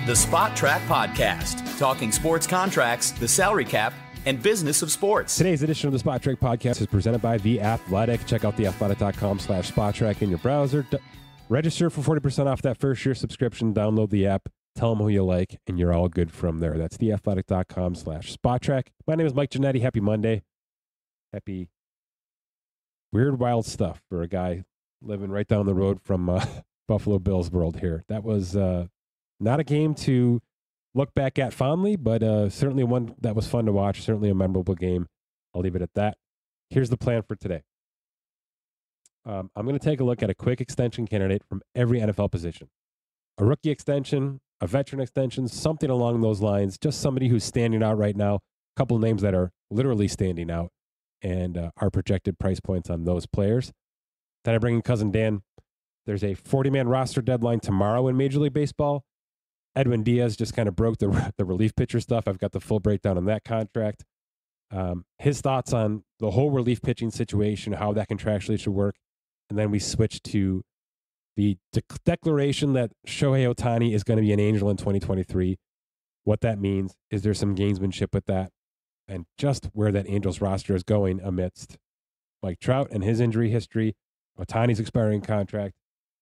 the Spot Track Podcast, talking sports contracts, the salary cap, and business of sports. Today's edition of the Spot Track Podcast is presented by The Athletic. Check out theathletic.com/spottrack in your browser. Register for 40% off that first year subscription. Download the app. Tell them who you like, and you're all good from there. That's theathletic.com/spottrack. My name is Mike Ginnitti. Happy Monday. Happy weird, wild stuff for a guy living right down the road from Buffalo Bills world here. That was not a game to look back at fondly, but certainly one that was fun to watch, certainly a memorable game. I'll leave it at that. Here's the plan for today. I'm going to take a look at a quick extension candidate from every NFL position. A rookie extension, a veteran extension, something along those lines, just somebody who's standing out right now, a couple of names that are literally standing out, and our projected price points on those players. Then I bring in Cousin Dan. There's a 40-man roster deadline tomorrow in Major League Baseball. Edwin Diaz just kind of broke the relief pitcher stuff. I've got the full breakdown on that contract. His thoughts on the whole relief pitching situation, how that contractually should work. And then we switch to the declaration that Shohei Ohtani is going to be an Angel in 2023. What that means, is there some gamesmanship with that? And just where that Angels roster is going amidst Mike Trout and his injury history, Ohtani's expiring contract,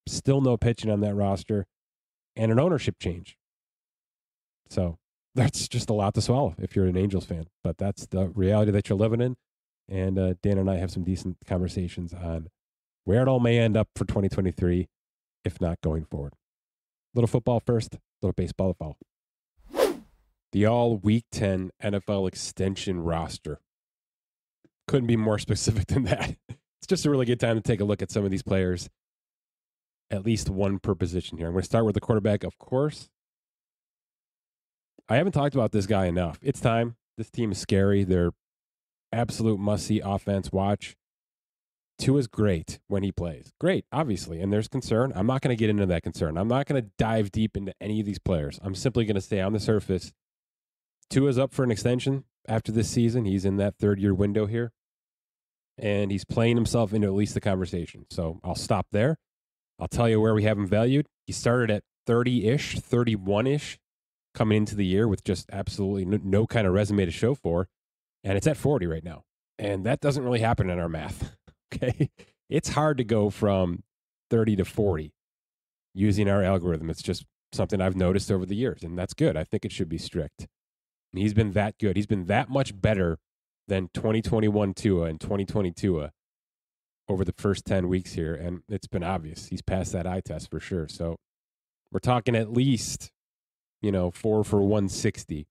still no pitching on that roster, and an ownership change. So that's just a lot to swallow if you're an Angels fan. But that's the reality that you're living in. And Dan and I have some decent conversations on where it all may end up for 2023, if not going forward. Little football first, little baseball to follow. The all Week 10 NFL extension roster. Couldn't be more specific than that. It's just a really good time to take a look at some of these players. At least one per position here. I'm going to start with the quarterback, of course. I haven't talked about this guy enough. It's time. This team is scary. They're absolute must-see offense. Watch. Tua's great when he plays. Great, obviously. And there's concern. I'm not going to get into that concern. I'm not going to dive deep into any of these players. I'm simply going to stay on the surface. Tua's up for an extension after this season. He's in that third-year window here. And he's playing himself into at least the conversation. So I'll stop there. I'll tell you where we have him valued. He started at 30-ish, 31-ish coming into the year with just absolutely no kind of resume to show for. And it's at 40 right now. And that doesn't really happen in our math. Okay. It's hard to go from 30 to 40 using our algorithm. It's just something I've noticed over the years. And that's good. I think it should be strict. And he's been that good. He's been that much better than 2021 Tua and 2020 Tua over the first 10 weeks here, and it's been obvious. He's passed that eye test for sure. So we're talking at least, 4 for 160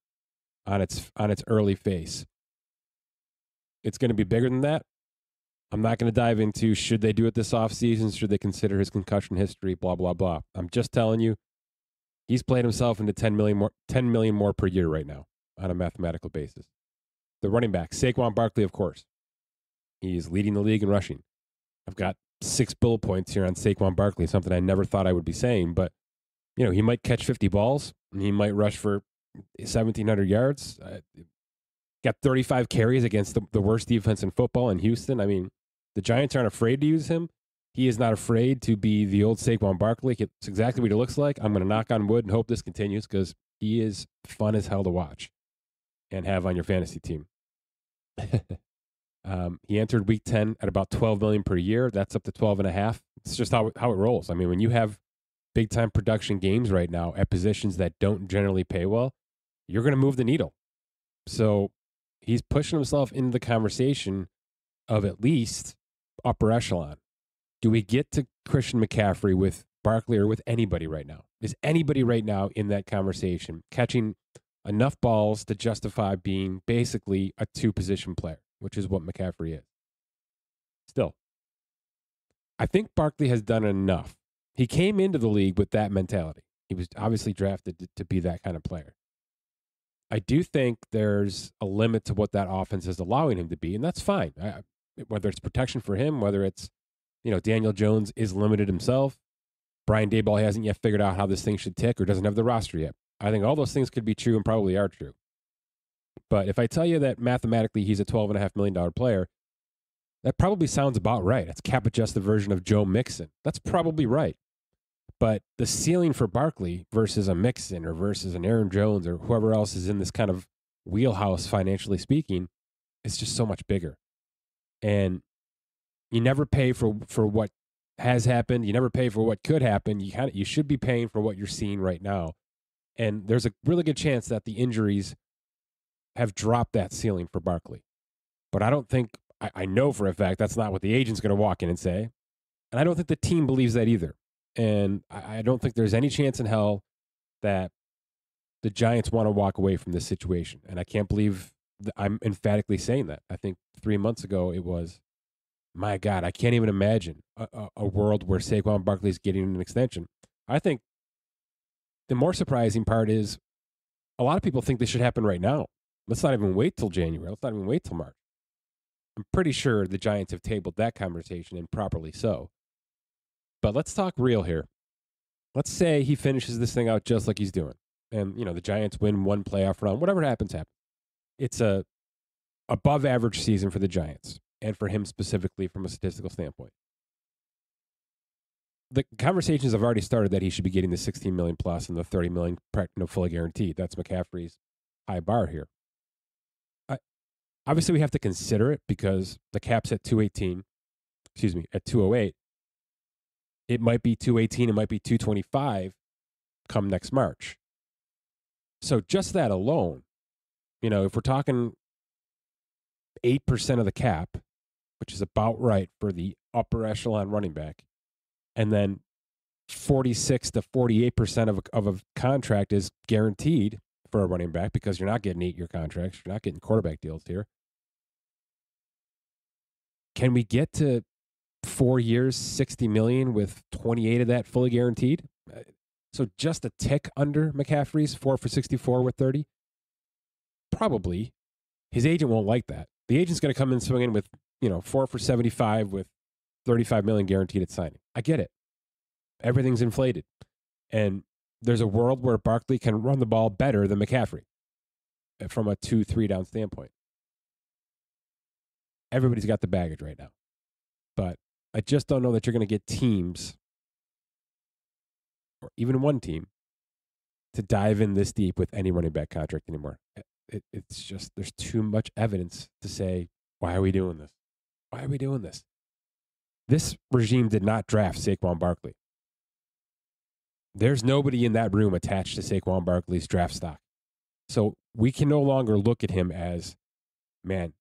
on its early face. It's going to be bigger than that. I'm not going to dive into should they do it this offseason, should they consider his concussion history, blah, blah, blah. I'm just telling you, he's played himself into 10 million more per year right now on a mathematical basis. The running back, Saquon Barkley, of course. He's leading the league in rushing. I've got 6 bullet points here on Saquon Barkley, something I never thought I would be saying, but he might catch 50 balls and he might rush for 1,700 yards. Got 35 carries against the worst defense in football in Houston. I mean, the Giants aren't afraid to use him. He is not afraid to be the old Saquon Barkley. It's exactly what he looks like. I'm going to knock on wood and hope this continues because he is fun as hell to watch and have on your fantasy team. He entered week 10 at about $12 million per year. That's up to 12.5. It's just how it rolls. I mean, when you have big time production games right now at positions that don't generally pay well, you're going to move the needle. So he's pushing himself into the conversation of at least upper echelon. Do we get to Christian McCaffrey with Barkley or with anybody right now? Is anybody right now in that conversation catching enough balls to justify being basically a 2-position player, which is what McCaffrey is? Still, I think Barkley has done enough. He came into the league with that mentality. He was obviously drafted to be that kind of player. I do think there's a limit to what that offense is allowing him to be, and that's fine. Whether it's protection for him, whether it's, Daniel Jones is limited himself. Brian Daboll hasn't yet figured out how this thing should tick or doesn't have the roster yet. I think all those things could be true and probably are true. But if I tell you that mathematically he's a $12.5 million player, that probably sounds about right. It's cap-adjusted version of Joe Mixon. That's probably right. But the ceiling for Barkley versus a Mixon or versus an Aaron Jones or whoever else is in this kind of wheelhouse, financially speaking, is just so much bigger. And you never pay for what has happened. You never pay for what could happen. You should be paying for what you're seeing right now. And there's a really good chance that the injuries have dropped that ceiling for Barkley. But I don't think, I know for a fact that's not what the agent's going to walk in and say. And I don't think the team believes that either. And I don't think there's any chance in hell that the Giants want to walk away from this situation. And I can't believe I'm emphatically saying that. I think 3 months ago it was, my God, I can't even imagine a world where Saquon Barkley is getting an extension. I think the more surprising part is a lot of people think this should happen right now. Let's not even wait till January. Let's not even wait till March. I'm pretty sure the Giants have tabled that conversation, and properly so. But let's talk real here. Let's say he finishes this thing out just like he's doing. And, the Giants win one playoff round. Whatever happens, happens. It's a above average season for the Giants, and for him specifically from a statistical standpoint. The conversations have already started that he should be getting the $16 million plus and the $30 million fully guaranteed. That's McCaffrey's high bar here. Obviously, we have to consider it because the cap's at 218. At 208. It might be 218. It might be 225 come next March. So just that alone, if we're talking 8% of the cap, which is about right for the upper echelon running back, and then 46 to 48% of a contract is guaranteed for a running back because you're not getting 8-year contracts. You're not getting quarterback deals here. Can we get to 4 years, $60 million with 28 of that fully guaranteed? So just a tick under McCaffrey's 4 for 64 with 30? Probably. His agent won't like that. The agent's going to come in swinging with, 4 for 75 with $35 million guaranteed at signing. I get it. Everything's inflated. And there's a world where Barkley can run the ball better than McCaffrey from a 2-3 down standpoint. Everybody's got the baggage right now. But I just don't know that you're going to get teams, or even one team, to dive in this deep with any running back contract anymore. It's just, there's too much evidence to say, why are we doing this? Why are we doing this? This regime did not draft Saquon Barkley. There's nobody in that room attached to Saquon Barkley's draft stock. So we can no longer look at him as, man,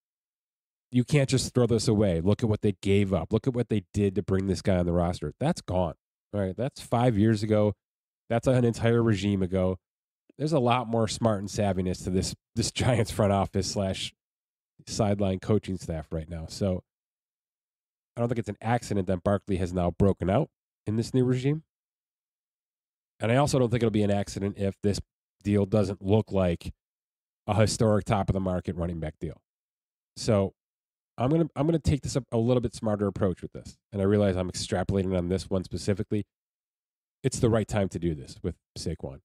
you can't just throw this away. Look at what they gave up. Look at what they did to bring this guy on the roster. That's gone. All right, that's 5 years ago. That's an entire regime ago. There's a lot more smart and savviness to this Giants front office / sideline coaching staff right now. So I don't think it's an accident that Barkley has now broken out in this new regime. And I also don't think it'll be an accident if this deal doesn't look like a historic top of the market running back deal. So I'm gonna take this a little bit smarter approach with this. And I realize I'm extrapolating on this one specifically. It's the right time to do this with Saquon.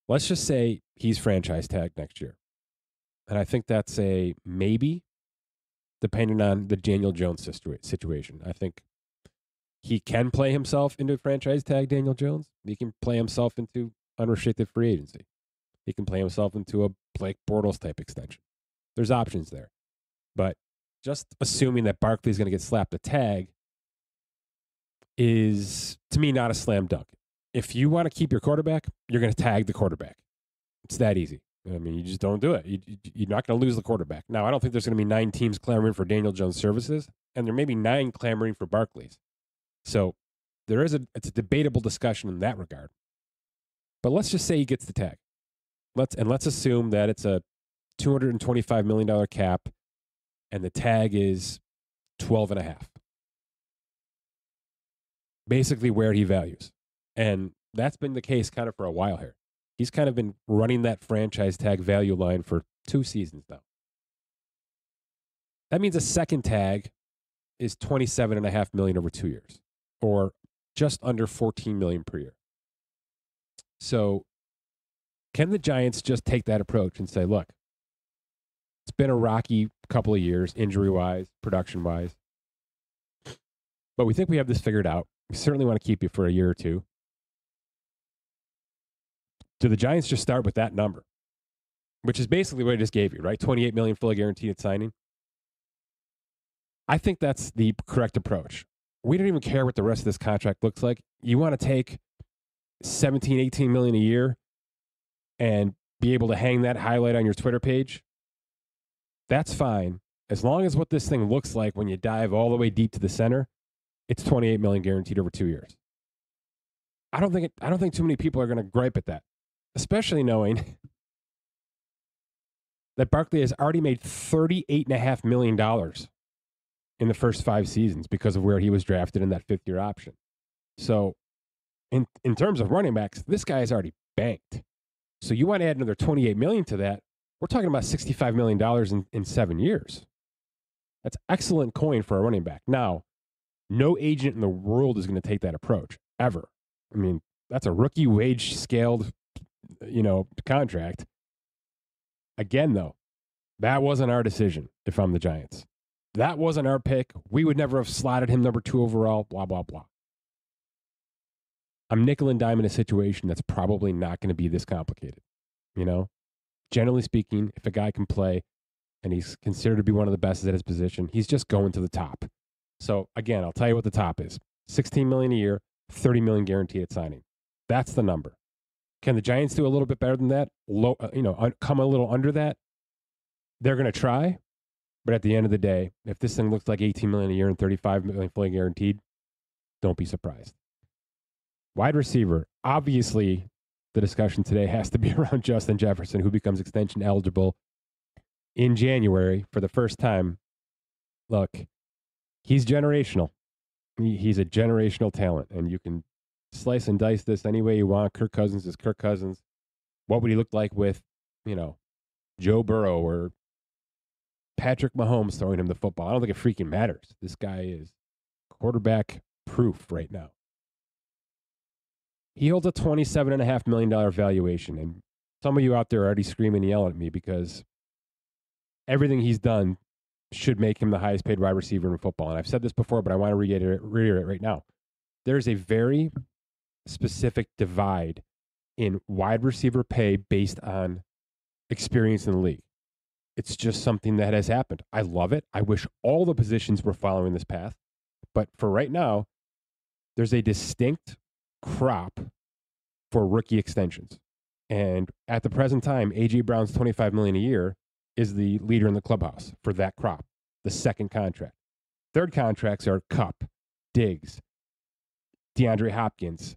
Let's just say he's franchise tagged next year. And I think that's a maybe, depending on the Daniel Jones situation. I think he can play himself into franchise tag Daniel Jones. He can play himself into unrestricted free agency. He can play himself into a Blake Bortles type extension. There's options there. But just assuming that Barkley's going to get slapped a tag is, to me, not a slam dunk. If you want to keep your quarterback, you're going to tag the quarterback. It's that easy. I mean, you just don't do it. You're not going to lose the quarterback. Now, I don't think there's going to be 9 teams clamoring for Daniel Jones' services, and there may be 9 clamoring for Barkley's. So it's a debatable discussion in that regard. But let's just say he gets the tag. Let's assume that it's a $225 million cap, and the tag is 12.5. Basically where he values. And that's been the case kind of for a while here. He's kind of been running that franchise tag value line for 2 seasons now. That means a second tag is $27.5 million over 2 years, or just under $14 million per year. So can the Giants just take that approach and say, look, it's been a rocky couple of years, injury-wise, production-wise, but we think we have this figured out. We certainly want to keep you for a year or two. Do the Giants just start with that number, which is basically what I just gave you, right? $28 million fully guaranteed at signing. I think that's the correct approach. We don't even care what the rest of this contract looks like. You want to take 17, 18 million a year and be able to hang that highlight on your Twitter page. That's fine. As long as what this thing looks like when you dive all the way deep to the center, it's 28 million guaranteed over 2 years. I don't think too many people are going to gripe at that, especially knowing that Barkley has already made $38.5 million in the first 5 seasons because of where he was drafted in that 5th-year option. So in terms of running backs, this guy is already banked. So you want to add another $28 million to that, we're talking about $65 million in 7 years. That's excellent coin for a running back. Now, no agent in the world is going to take that approach, ever. I mean, that's a rookie wage scaled, contract. Again, though, that wasn't our decision if I'm the Giants. That wasn't our pick. We would never have slotted him number 2 overall, blah, blah, blah. I'm nickel and dime in a situation that's probably not going to be this complicated. Generally speaking, if a guy can play and he's considered to be one of the best at his position, he's just going to the top. So again, I'll tell you what the top is. $16 million a year, $30 million guaranteed at signing. That's the number. Can the Giants do a little bit better than that? Come a little under that? They're going to try. But at the end of the day, if this thing looks like $18 million a year and $35 million fully guaranteed, don't be surprised. Wide receiver, obviously, the discussion today has to be around Justin Jefferson, who becomes extension eligible in January for the first time. Look, he's generational. He's a generational talent, and you can slice and dice this any way you want. Kirk Cousins is Kirk Cousins. What would he look like with, Joe Burrow or Patrick Mahomes throwing him the football? I don't think it freaking matters. This guy is quarterback proof right now. He holds a $27.5 million valuation, and some of you out there are already screaming and yelling at me because everything he's done should make him the highest paid wide receiver in football. And I've said this before, but I want to reiterate right now. There's a very specific divide in wide receiver pay based on experience in the league. It's just something that has happened. I love it. I wish all the positions were following this path. But for right now, there's a distinct crop for rookie extensions. And at the present time, A.J. Brown's $25 million a year is the leader in the clubhouse for that crop, the second contract. Third contracts are Kupp, Diggs, DeAndre Hopkins,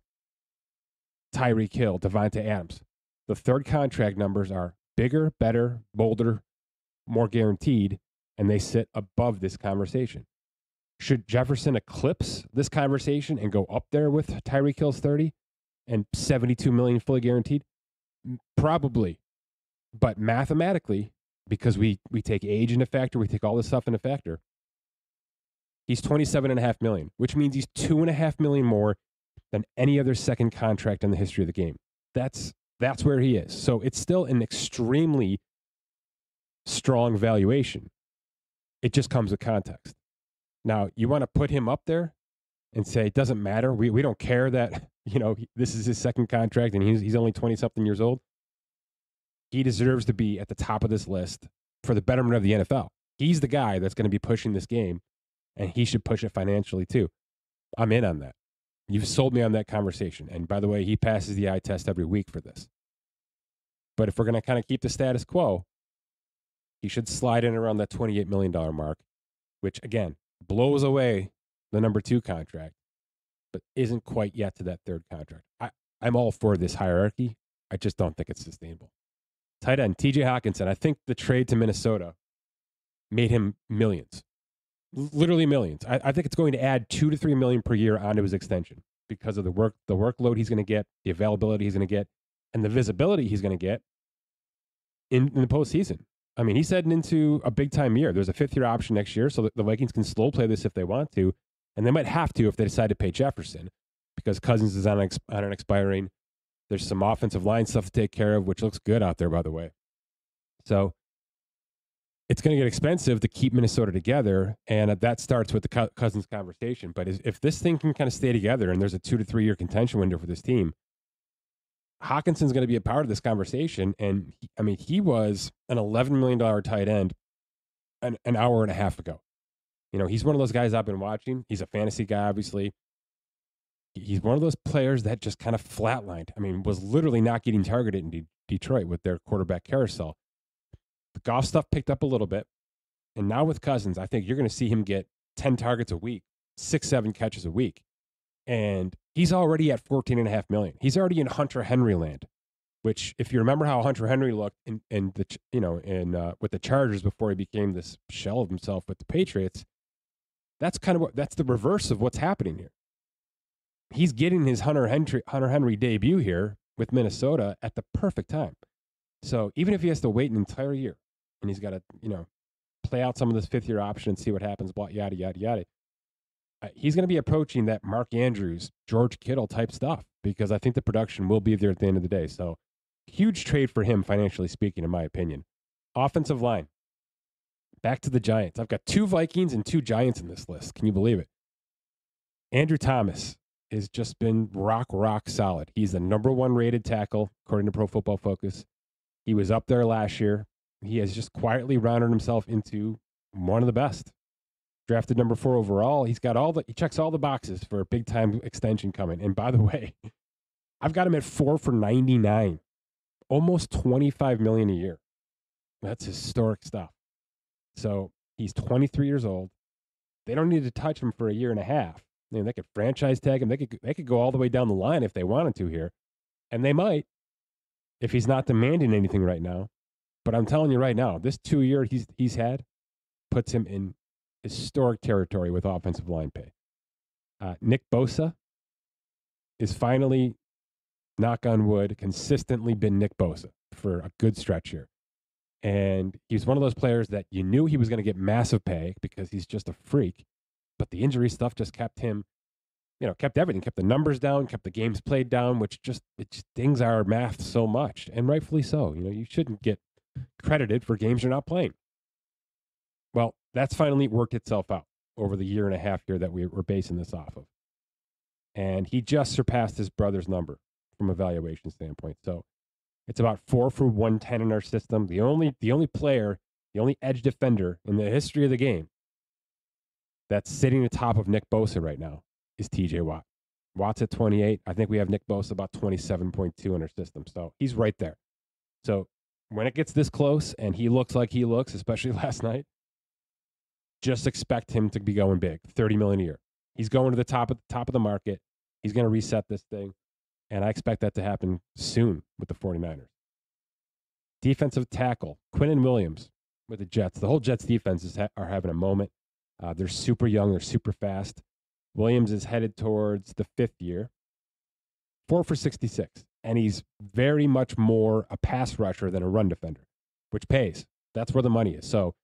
Tyreek Hill, Devontae Adams. The third contract numbers are bigger, better, bolder, more guaranteed, and they sit above this conversation. Should Jefferson eclipse this conversation and go up there with Tyreek Hill's 30 and $72 million fully guaranteed? Probably. But mathematically, because we take age into factor, we take all this stuff into factor, he's $27.5 million, which means he's $2.5 million more than any other second contract in the history of the game. That's where he is. So it's still an extremely strong valuation. It just comes with context. Now, you want to put him up there and say, it doesn't matter. We don't care that, this is his second contract and he's only 20-something years old. He deserves to be at the top of this list for the betterment of the NFL. He's the guy that's going to be pushing this game, and he should push it financially too. I'm in on that. You've sold me on that conversation. And by the way, he passes the eye test every week for this. But if we're going to kind of keep the status quo, he should slide in around that $28 million mark, which, again, blows away the number 2 contract, but isn't quite yet to that third contract. I'm all for this hierarchy. I just don't think it's sustainable. Tight end, TJ Hawkinson. I think the trade to Minnesota made him millions, literally millions. I think it's going to add $2 to $3 million per year onto his extension because of the workload he's going to get, the availability he's going to get, and the visibility he's going to get in the postseason. I mean, he's heading into a big-time year. There's a 5th-year option next year, so that the Vikings can slow play this if they want to, and they might have to if they decide to pay Jefferson because Cousins is on an expiring. There's some offensive line stuff to take care of, which looks good out there, by the way. So it's going to get expensive to keep Minnesota together, and that starts with the Cousins conversation. But if this thing can kind of stay together and there's a 2 to 3 year contention window for this team, Hawkinson's going to be a part of this conversation. And he was an $11 million tight end an hour and a half ago. He's one of those guys I've been watching. He's a fantasy guy, obviously. He's one of those players that just kind of flatlined. Was literally not getting targeted in Detroit with their quarterback carousel. The golf stuff picked up a little bit. And now with Cousins, I think you're going to see him get 10 targets a week, 6-7 catches a week. And he's already at $14.5 million. He's already in Hunter Henry land, which, if you remember how Hunter Henry looked with the Chargers before he became this shell of himself with the Patriots, that's the reverse of what's happening here. He's getting his Hunter Henry debut here with Minnesota at the perfect time. So even if he has to wait an entire year and he's got to, play out some of this 5th year option and see what happens, blah, yada, yada, yada, he's going to be approaching that Mark Andrews, George Kittle type stuff, because I think the production will be there at the end of the day. So huge trade for him, financially speaking, in my opinion. Offensive line. Back to the Giants. I've got 2 Vikings and 2 Giants in this list. Can you believe it? Andrew Thomas has just been rock solid. He's the number 1 rated tackle, according to Pro Football Focus. He was up there last year. He has just quietly rounded himself into one of the best. Drafted number 4 overall. He checks all the boxes for a big time extension coming. And by the way, I've got him at 4 for $99, almost $25 million a year. That's historic stuff. So he's 23 years old. They don't need to touch him for a year and a half. They could franchise tag him. They could go all the way down the line if they wanted to here, and they might if he's not demanding anything right now. But I'm telling you right now, this 2 year he's had puts him in historic territory with offensive line pay. Nick Bosa is finally, knock on wood, consistently been Nick Bosa for a good stretch here. And he's one of those players that you knew he was going to get massive pay because he's just a freak. But the injury stuff just kept him, kept everything, kept the numbers down, kept the games played down, which it stings our math so much. And rightfully so. You shouldn't get credited for games you're not playing. Well, that's finally worked itself out over the year and a half here that we're basing this off of. And he just surpassed his brother's number from a valuation standpoint. So it's about 4 for 110 in our system. The only player, the only edge defender in the history of the game that's sitting atop of Nick Bosa right now is TJ Watt. Watt's at 28. I think we have Nick Bosa about 27.2 in our system. So he's right there. So when it gets this close and he looks like he looks, especially last night, just expect him to be going big, $30 million a year. He's going to the top of the market. He's going to reset this thing. And I expect that to happen soon with the 49ers. Defensive tackle, Quinnen Williams with the Jets. The whole Jets defense are having a moment. They're super young. They're super fast. Williams is headed towards the 5th year. 4 for 66. And he's very much more a pass rusher than a run defender, which pays. That's where the money is. So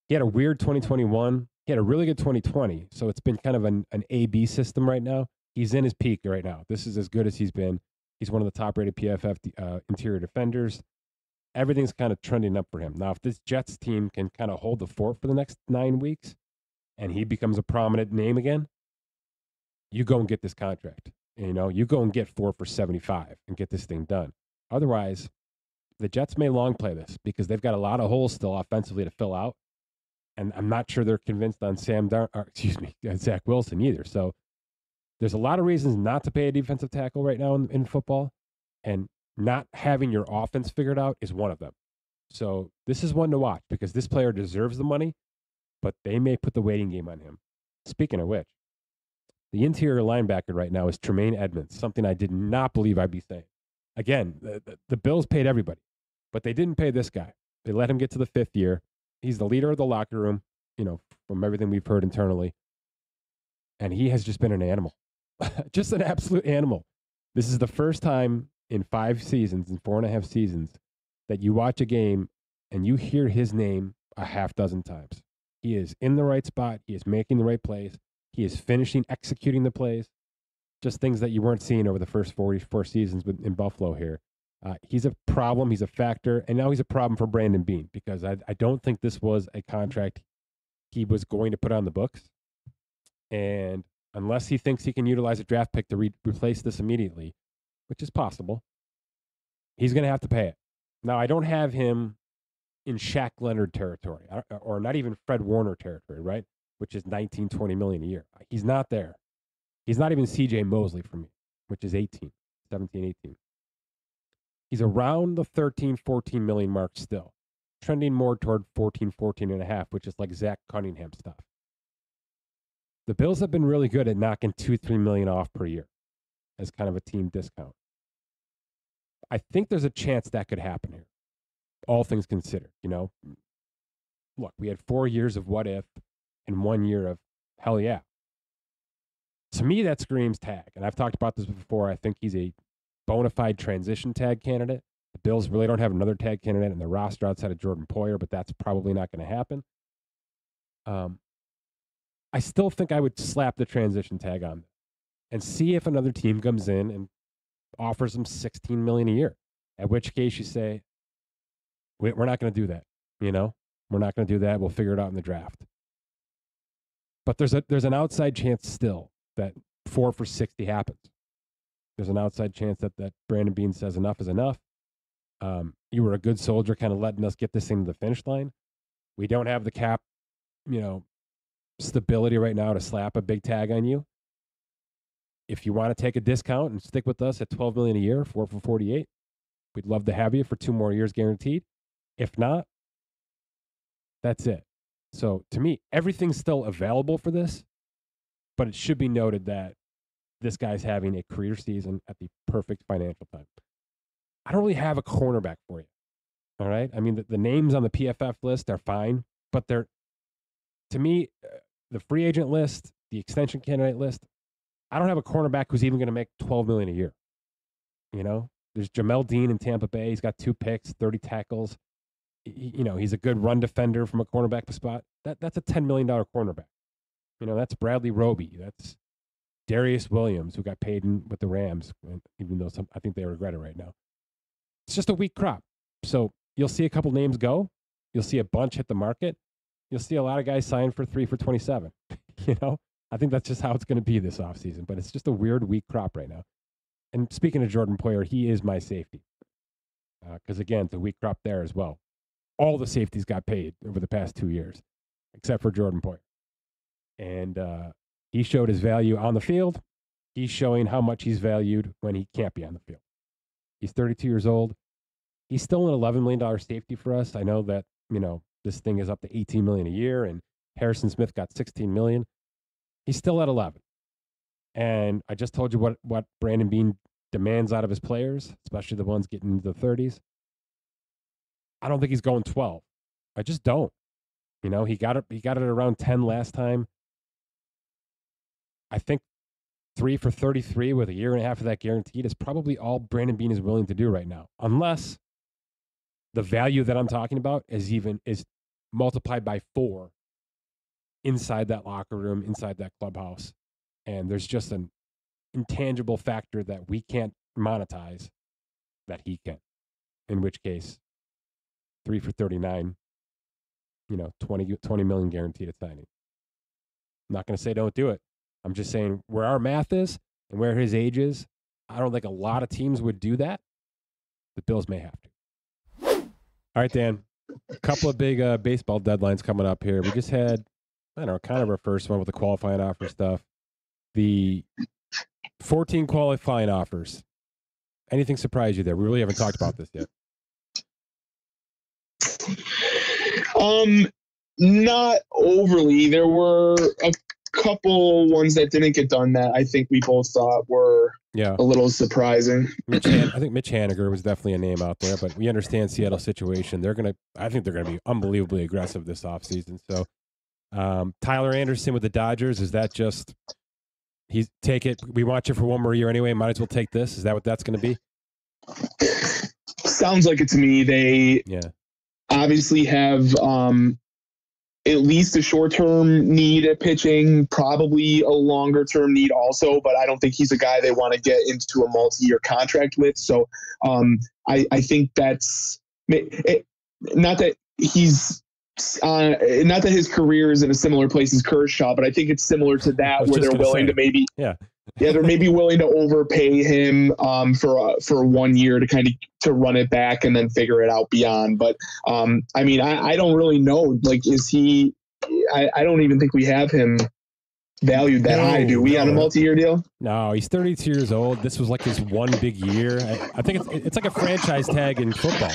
he had a weird 2021. He had a really good 2020. So it's been kind of an A-B system right now. He's in his peak right now. This is as good as he's been. He's one of the top-rated PFF interior defenders. Everything's kind of trending up for him. Now, if this Jets team can kind of hold the fort for the next 9 weeks and he becomes a prominent name again, you go and get this contract. You go and get 4 for 75 and get this thing done. Otherwise, the Jets may long play this because they've got a lot of holes still offensively to fill out. And I'm not sure they're convinced on Zach Wilson either. So there's a lot of reasons not to pay a defensive tackle right now in football, and not having your offense figured out is one of them. So this is one to watch because this player deserves the money, but they may put the waiting game on him. Speaking of which, the interior linebacker right now is Tremaine Edmonds, something I did not believe I'd be saying. Again, the Bills paid everybody, but they didn't pay this guy. They let him get to the 5th year. He's the leader of the locker room, from everything we've heard internally. And he has just been an animal, just an absolute animal. This is the first time in 5 seasons, in 4.5 seasons, that you watch a game and you hear his name a half dozen times. He is in the right spot. He is making the right plays. He is executing the plays. Just things that you weren't seeing over the first 44 seasons in Buffalo here. He's a problem. He's a factor. And now he's a problem for Brandon Beane because I don't think this was a contract he was going to put on the books. And unless he thinks he can utilize a draft pick to replace this immediately, which is possible, he's going to have to pay it. Now, I don't have him in Shaq Leonard territory or not even Fred Warner territory, right? Which is 19, 20 million a year. He's not there. He's not even CJ Mosley for me, which is 17, 18. He's around the 13, 14 million mark still, trending more toward 14 and a half, which is like Zach Cunningham stuff. The Bills have been really good at knocking 2-3 million off per year as kind of a team discount. I think there's a chance that could happen here, all things considered. Look, we had 4 years of what if and 1 year of hell yeah. To me, that screams tag. And I've talked about this before. I think he's a bona fide transition tag candidate. The Bills really don't have another tag candidate in the roster outside of Jordan Poyer, but that's probably not going to happen. I still think I would slap the transition tag on them and see if another team comes in and offers them $16 million a year. At which case you say, we're not going to do that. We're not going to do that. We'll figure it out in the draft. But there's an outside chance still that 4 for 60 happens. There's an outside chance that Brandon Beane says enough is enough. You were a good soldier kind of letting us get this thing to the finish line. We don't have the cap, stability right now to slap a big tag on you. If you want to take a discount and stick with us at $12 million a year, 4 for 48, we'd love to have you for 2 more years guaranteed. If not, that's it. So to me, everything's still available for this, but it should be noted that this guy's having a career season at the perfect financial time. I don't really have a cornerback for you. All right. I mean, the names on the PFF list are fine, but they're, to me, the free agent list, the extension candidate list, I don't have a cornerback who's even going to make $12 million a year. There's Jamel Dean in Tampa Bay. He's got 2 picks, 30 tackles. He's a good run defender from a cornerback spot. That's a $10 million cornerback. That's Bradley Roby. That's Darius Williams, who got paid with the Rams, even though I think they regret it right now. It's just a weak crop. So you'll see a couple names go. You'll see a bunch hit the market. You'll see a lot of guys sign for 3 for 27. I think that's just how it's going to be this offseason. But it's just a weird, weak crop right now. And speaking of Jordan Poyer, he is my safety. Because, again, it's a weak crop there as well. All the safeties got paid over the past 2 years, except for Jordan Poyer. And he showed his value on the field. He's showing how much he's valued when he can't be on the field. He's 32 years old. He's still an $11 million safety for us. I know that, this thing is up to $18 million a year, and Harrison Smith got $16 million. He's still at 11. And I just told you what Brandon Beane demands out of his players, especially the ones getting into the 30s. I don't think he's going 12. I just don't. He got it around 10 last time. I think 3 for 33 with a year and a half of that guaranteed is probably all Brandon Beane is willing to do right now, unless the value that I'm talking about is multiplied by 4 inside that locker room, inside that clubhouse. And there's just an intangible factor that we can't monetize that he can, in which case 3 for 39, 20 million guaranteed at signing. I'm not going to say don't do it. I'm just saying where our math is and where his age is, I don't think a lot of teams would do that. The Bills may have to. All right, Dan, a couple of big baseball deadlines coming up here. We just had, kind of our first one with the qualifying offer stuff. The 14 qualifying offers. Anything surprise you there? We really haven't talked about this yet. Not overly. There were a couple ones that didn't get done that I think we both thought were a little surprising. I think Mitch Haniger was definitely a name out there, but we understand Seattle's situation. I think they're gonna be unbelievably aggressive this offseason. So Tyler Anderson with the Dodgers, is that just take it? We want you for 1 more year anyway. Might as well take this. Is that what that's going to be? Sounds like it to me. They obviously have at least a short-term need at pitching, probably a longer-term need also, but I don't think he's a guy they want to get into a multi-year contract with. So I think that's not that he's not that his career is in a similar place as Kershaw, but I think it's similar to that where they're willing to maybe they're maybe willing to overpay him for 1 year to kind of to run it back and then figure it out beyond. But I mean, I don't really know. Like, is he? I don't even think we have him valued that high. Do we on a multi-year deal? No, he's 32 years old. This was like his one big year. I think it's like a franchise tag in football.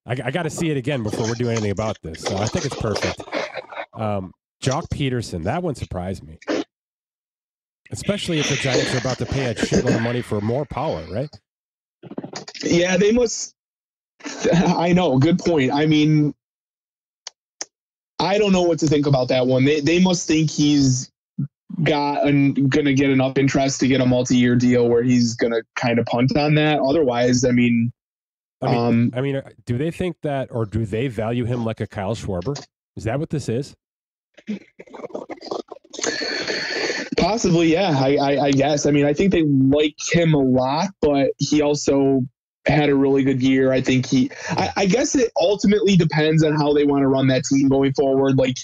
I got to see it again before we're doing anything about this. So I think it's perfect. Jock Peterson, that one surprised me. Especially if the Giants are about to pay a shitload of money for more power, right? Yeah, they must. I know. Good point. I mean, I don't know what to think about that one. They must think he's going to get enough interest to get a multi-year deal where he's going to kind of punt on that. Otherwise, I mean, do they think that, or do they value him like a Kyle Schwarber? Is that what this is? Possibly, yeah. I guess. I mean, I think they like him a lot, but he also had a really good year. I think I guess it ultimately depends on how they want to run that team going forward. Like,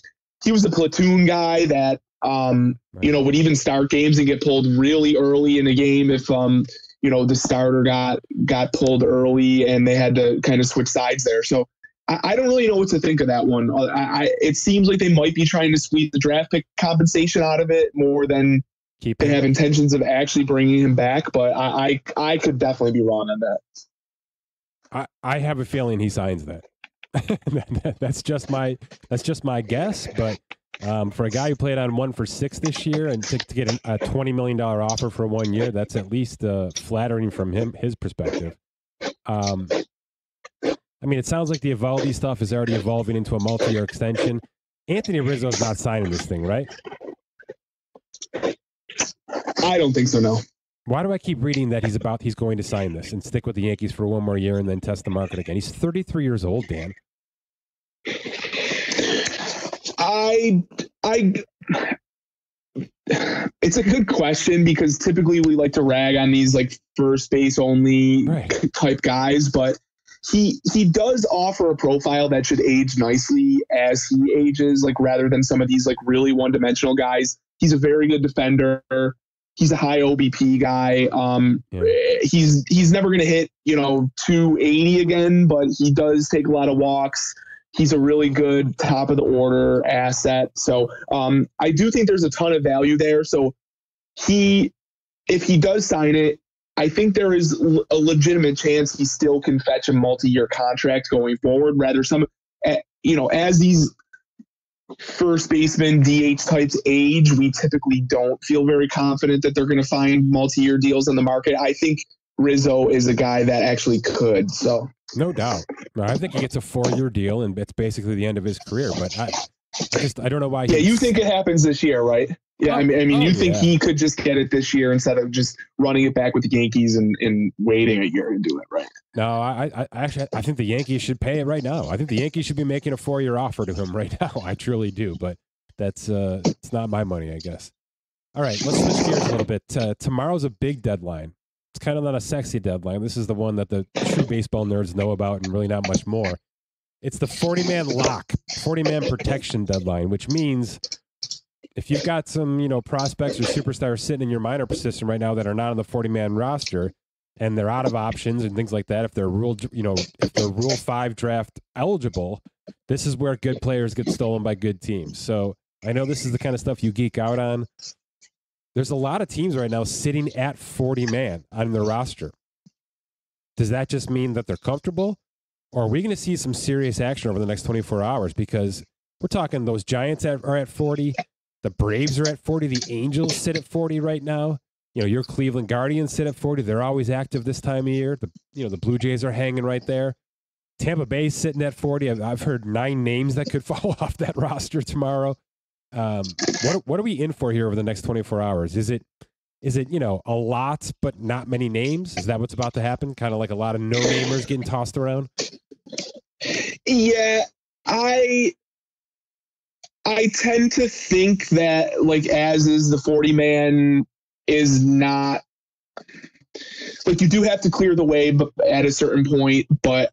he was a platoon guy that, would even start games and get pulled really early in a game if, the starter got pulled early and they had to kind of switch sides there. So I don't really know what to think of that one. It seems like they might be trying to squeeze the draft pick compensation out of it more than they have intentions of actually bringing him back. But I could definitely be wrong on that. I have a feeling he signs that. That's just my guess. But for a guy who played on 1-for-6 this year and to get a $20 million offer for 1 year, that's at least flattering from his perspective. I mean, it sounds like the Evaldi stuff is already evolving into a multi-year extension. Anthony Rizzo is not signing this thing, right? I don't think so, no. Why do I keep reading that he's going to sign this and stick with the Yankees for 1 more year and then test the market again? He's 33 years old, Dan. It's a good question because typically we like to rag on these like first base only type guys, but he does offer a profile that should age nicely as he ages, like rather than some of these like really one-dimensional guys. He's a very good defender. He's a high OBP guy. He's never going to hit, 280 again, but he does take a lot of walks. He's a really good top of the order asset. So I do think there's a ton of value there. So if he does sign it, I think there is a legitimate chance he still can fetch a multi-year contract going forward. Rather, as these first baseman DH types age, we typically don't feel very confident that they're going to find multi-year deals on the market. I think Rizzo is a guy that actually could. So no doubt. No, I think he gets a 4-year deal, and it's basically the end of his career. But I don't know why. Yeah, you think it happens this yeyear, right? Yeah, I mean, you think he could just get it this year instead of just running it back with the Yankees and waiting a year to do it, right? No, I think the Yankees should pay it right now. I think the Yankees should be making a 4-year offer to him right now. I truly do, but that's it's not my money, I guess. All right, let's switch gears a little bit. Tomorrow's a big deadline. It's kind of not a sexy deadline. This is the one that the true baseball nerds know about and really not much more. It's the 40-man lock, 40-man protection deadline, which means if you've got some, prospects or superstars sitting in your minor system right now that are not on the 40-man roster and they're out of options and things like that, if they're Rule 5 draft eligible, this is where good players get stolen by good teams. So I know this is the kind of stuff you geek out on. There's a lot of teams right now sitting at 40-man on their roster. Does that just mean that they're comfortable? Or are we going to see some serious action over the next 24 hours? Because we're talking those Giants are at 40. The Braves are at 40. The Angels sit at 40 right now. Your Cleveland Guardians sit at 40. They're always active this time of year. The Blue Jays are hanging right there. Tampa Bay's sitting at 40. I've heard 9 names that could fall off that roster tomorrow. What are we in for here over the next 24 hours? Is it a lot but not many names? Is that what's about to happen? Kind of like a lot of no-namers getting tossed around? Yeah, I tend to think that, like, as is the 40-man is not, like, you do have to clear the way at a certain point, but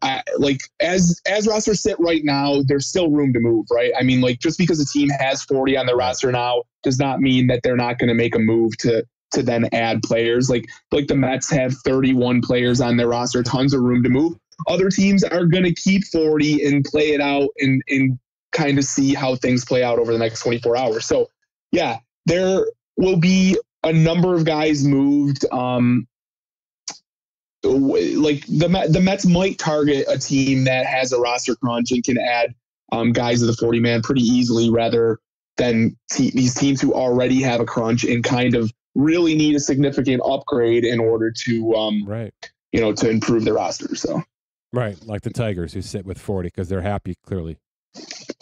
as rosters sit right now, there's still room to move, right? I mean, like, just because a team has 40 on their roster now does not mean that they're not going to make a move to then add players. Like the Mets have 31 players on their roster, tons of room to move. Other teams are going to keep 40 and play it out and kind of see how things play out over the next 24 hours. So, yeah, there will be a number of guys moved. Like the Mets might target a team that has a roster crunch and can add guys to the 40-man pretty easily, rather than these teams who already have a crunch and kind of really need a significant upgrade in order to to improve their roster. So like the Tigers, who sit with 40 because they're happy. Clearly,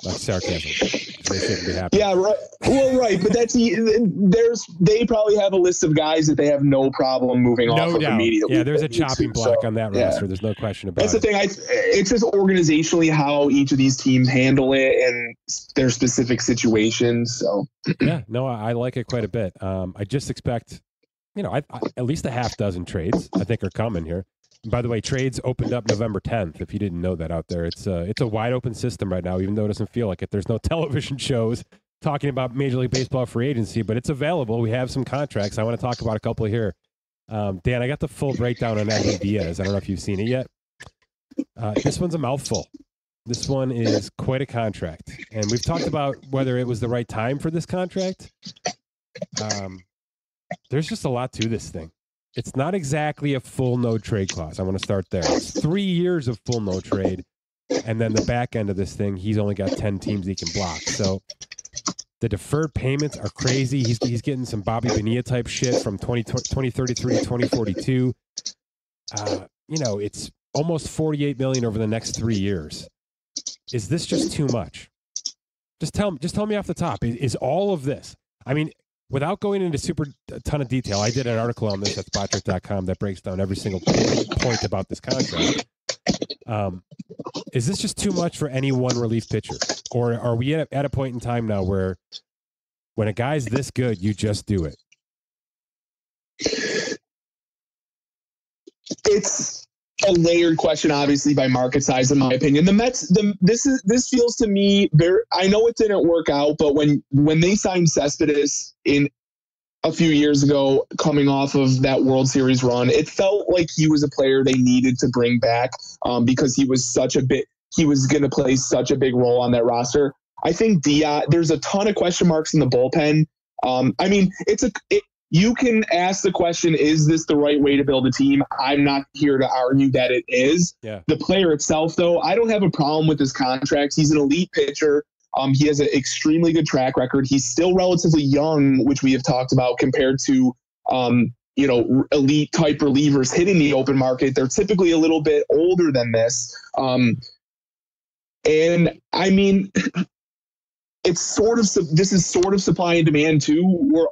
that's sarcasm. They shouldn't be happy. Yeah, right. Well, right, but they probably have a list of guys that they have no problem moving off of immediately. Yeah, there's a chopping block on that roster. There's no question about it. That's the thing. It's just organizationally how each of these teams handle it and their specific situations. So yeah, no, I like it quite a bit. I just expect, at least a half dozen trades I think are coming here. And by the way, trades opened up November 10th. If you didn't know that out there, it's a wide open system right now, even though it doesn't feel like it. There's no television shows talking about Major League Baseball free agency, but it's available. We have some contracts. I want to talk about a couple here. Dan, I got the full breakdown on Edwin Diaz. I don't know if you've seen it yet. This one's a mouthful. This one is quite a contract. And we've talked about whether it was the right time for this contract. There's just a lot to this thing. It's not exactly a full no trade clause. I want to start there. It's 3 years of full no trade. And then the back end of this thing, he's only got 10 teams he can block. So the deferred payments are crazy. He's getting some Bobby Bonilla type shit from 2033 to 2042. It's almost $48 million over the next 3 years. Is this just too much? Just tell me off the top. Is all of this? I mean, without going into a ton of detail, I did an article on this at spotcheck.com that breaks down every single point about this contract. Is this just too much for any one relief pitcher? Or are we at a point in time now where when a guy's this good, you just do it? It's a layered question, obviously, by market size, in my opinion. The Mets, this feels to me very, I know it didn't work out, but when they signed Cespedes in a few years ago, coming off of that World Series run, it felt like he was a player they needed to bring back because he was going to play such a big role on that roster. I think Diaz, there's a ton of question marks in the bullpen. I mean, you can ask the question, is this the right way to build a team? I'm not here to argue that it is. Yeah. The player itself, though, I don't have a problem with his contracts. He's an elite pitcher. He has an extremely good track record. He's still relatively young, which we have talked about, compared to, elite type relievers hitting the open market. They're typically a little bit older than this. And I mean, this is sort of supply and demand too.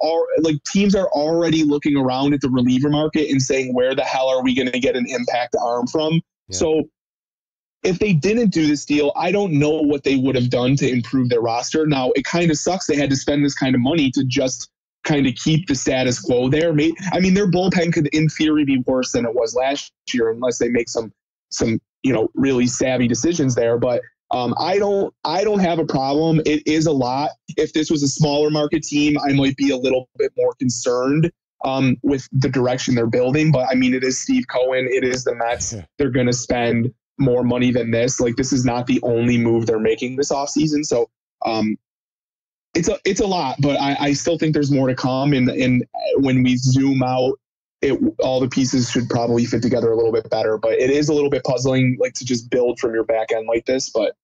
Teams are already looking around at the reliever market and saying, where the hell are we going to get an impact arm from? Yeah. So if they didn't do this deal, I don't know what they would have done to improve their roster. Now, it kind of sucks they had to spend this kind of money to just kind of keep the status quo there. I mean, their bullpen could, in theory, be worse than it was last year unless they make some really savvy decisions there. But I don't have a problem. It is a lot. If this was a smaller market team, I might be a little bit more concerned with the direction they're building. But I mean, it is Steve Cohen. It is the Mets. They're going to spend more money than this. Like, this is not the only move they're making this offseason. So it's a lot, but I still think there's more to come. And when we zoom out, all the pieces should probably fit together a little bit better, but it is a little bit puzzling, like, to just build from your back end like this. But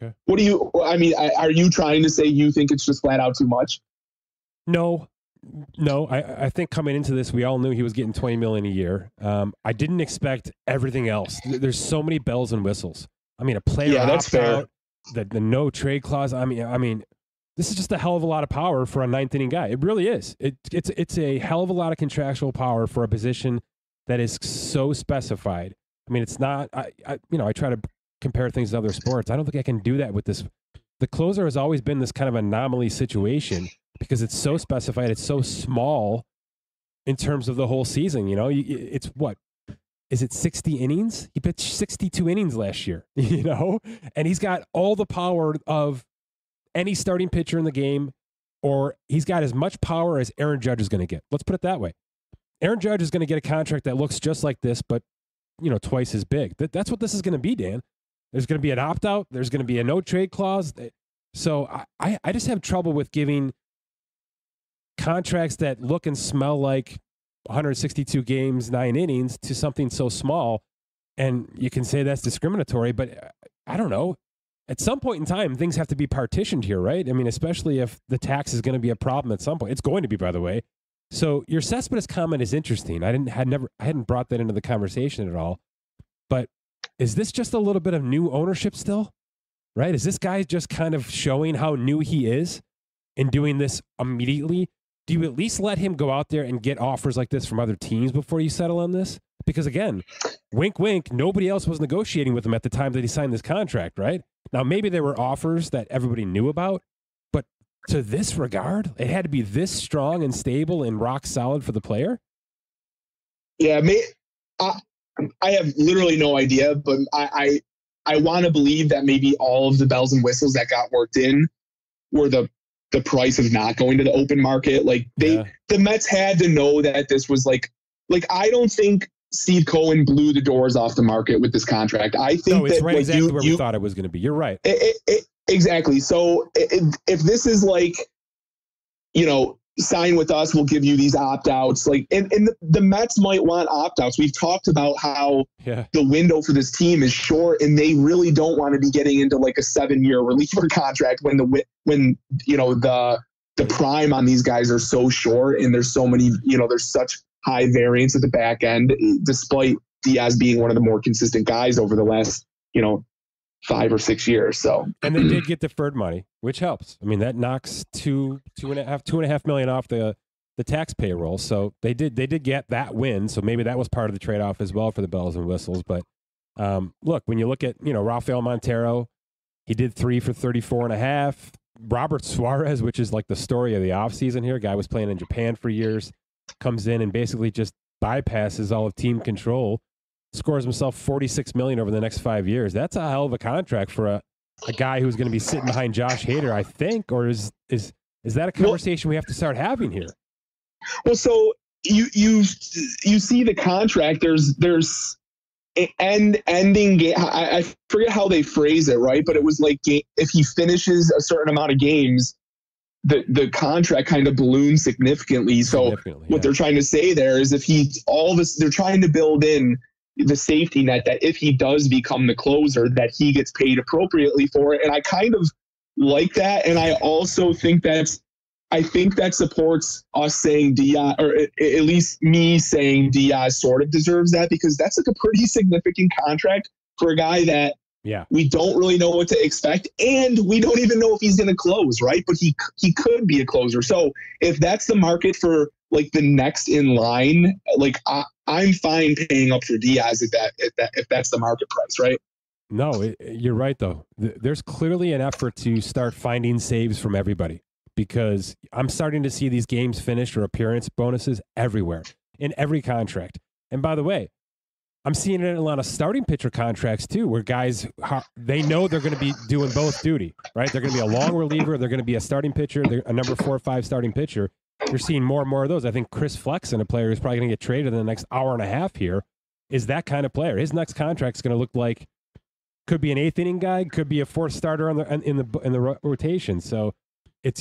okay, are you trying to say you think it's just flat out too much? No, I think coming into this, we all knew he was getting $20 million a year. I didn't expect everything else. There's so many bells and whistles. I mean, a player that's fair. Out, the no trade clause. I mean, this is just a hell of a lot of power for a ninth inning guy. It really is. It's a hell of a lot of contractual power for a position that is so specified. I mean, it's not. I try to compare things to other sports. I don't think I can do that with this the closer has always been this kind of anomaly situation because it's so specified, it's so small in terms of the whole season. You know, it's what? Is it 60 innings? He pitched 62 innings last year, you know, and he's got all the power of any starting pitcher in the game, or he's got as much power as Aaron Judge is going to get. Let's put it that way. Aaron Judge is going to get a contract that looks just like this, but, you know, twice as big. That's what this is going to be, Dan. There's going to be an opt-out. There's going to be a no-trade clause. So I just have trouble with giving contracts that look and smell like 162 games, 9 innings to something so small. And you can say that's discriminatory, but I don't know. At some point in time, things have to be partitioned here, right? I mean, especially if the tax is going to be a problem at some point. It's going to be, by the way. So your Cespedes comment is interesting. I hadn't brought that into the conversation at all. But is this just a little bit of new ownership still? Right? Is this guy just kind of showing how new he is and doing this immediately? Do you at least let him go out there and get offers like this from other teams before you settle on this? Because again, wink, wink, nobody else was negotiating with him at the time that he signed this contract, right? Now, maybe there were offers that everybody knew about, but to this regard, it had to be this strong and stable and rock solid for the player? Yeah, I have literally no idea, but I want to believe that maybe all of the bells and whistles that got worked in were the price of not going to the open market. Like the Mets had to know that this was like I don't think Steve Cohen blew the doors off the market with this contract. I think it's that right exactly where we thought it was going to be. You're right. Exactly. So if this is like, you know, sign with us, we'll give you these opt-outs. Like, and the Mets might want opt-outs. We've talked about how the window for this team is short, and they really don't want to be getting into like a 7-year reliever contract when you know the prime on these guys are so short, and there's so many, you know, there's such high variance at the back end, despite Diaz being one of the more consistent guys over the last, you know, 5 or 6 years. So, and they did get deferred money, which helps. I mean, that knocks $2.5 million off the tax payroll. So they did get that win. So maybe that was part of the trade-off as well for the bells and whistles. But look, when you look at, you know, Rafael Montero, he did 3 for 34.5. Robert Suarez, which is like the story of the offseason here, guy was playing in Japan for years, comes in and basically just bypasses all of team control, scores himself $46 million over the next 5 years. That's a hell of a contract for a guy who's going to be sitting behind Josh Hader, I think. Or is that a conversation we have to start having here? Well, so you see the contract. There's ending game. I forget how they phrase it, right? But it was like if he finishes a certain amount of games, the contract kind of balloons significantly. So what they're trying to say there is they're trying to build in the safety net that if he does become the closer, that he gets paid appropriately for it. And I kind of like that. And I also think that supports us saying Diaz, or at least me saying Diaz sort of deserves that, because that's like a pretty significant contract for a guy that we don't really know what to expect. And we don't even know if he's going to close, right? But he could be a closer. So if that's the market for like the next in line, like I'm fine paying up for Diaz if that's the market price, right? No, you're right, though. There's clearly an effort to start finding saves from everybody, because I'm starting to see these games finished or appearance bonuses everywhere in every contract. And by the way, I'm seeing it in a lot of starting pitcher contracts too, where guys, they know they're going to be doing both duty, right? They're going to be a long reliever. They're going to be a starting pitcher. They're a number 4 or 5 starting pitcher. You're seeing more and more of those. I think Chris Flexen, a player who's probably going to get traded in the next hour and a half here, is that kind of player. His next contract is going to look like, could be an 8th inning guy, could be a 4th starter in the rotation. So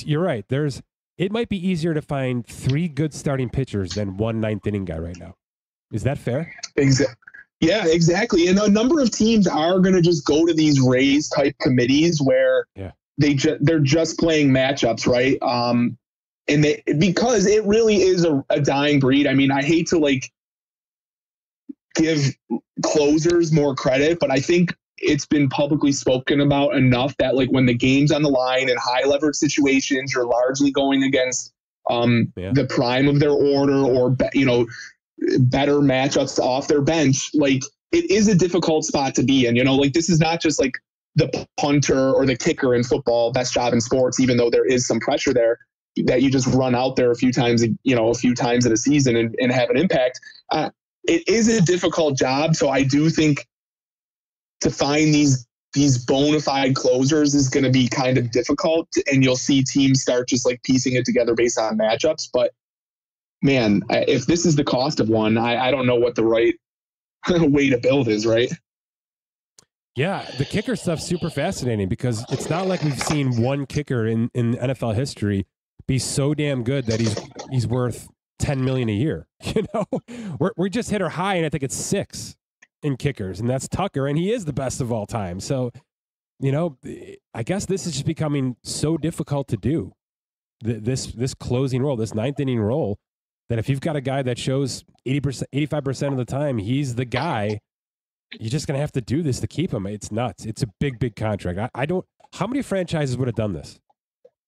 you're right. It might be easier to find 3 good starting pitchers than 1 9th inning guy right now. Is that fair? Exactly. Yeah, exactly. And a number of teams are going to just go to these Rays type committees where they're just playing matchups, right? And because it really is a dying breed. I mean, I hate to like give closers more credit, but I think it's been publicly spoken about enough that like when the game's on the line in high leverage situations, you're largely going against the prime of their order, or better matchups off their bench. Like, it is a difficult spot to be in, like this is not just like the punter or the kicker in football, best job in sports, even though there is some pressure there, that you just run out there a few times in a season and have an impact. It is a difficult job. So I do think to find these bona fide closers is going to be kind of difficult, and you'll see teams start just like piecing it together based on matchups. But man, if this is the cost of one, I don't know what the right way to build is, right? Yeah, the kicker stuff's super fascinating because it's not like we've seen one kicker in NFL history be so damn good that he's worth $10 million a year. You know, we just hit our high, and I think it's 6 in kickers, and that's Tucker, and he is the best of all time. So, you know, I guess this is just becoming so difficult to do. This closing role, this 9th inning role, that if you've got a guy that shows 80%, 85% of the time he's the guy, you're just going to have to do this to keep him. It's nuts. It's a big, big contract. How many franchises would have done this?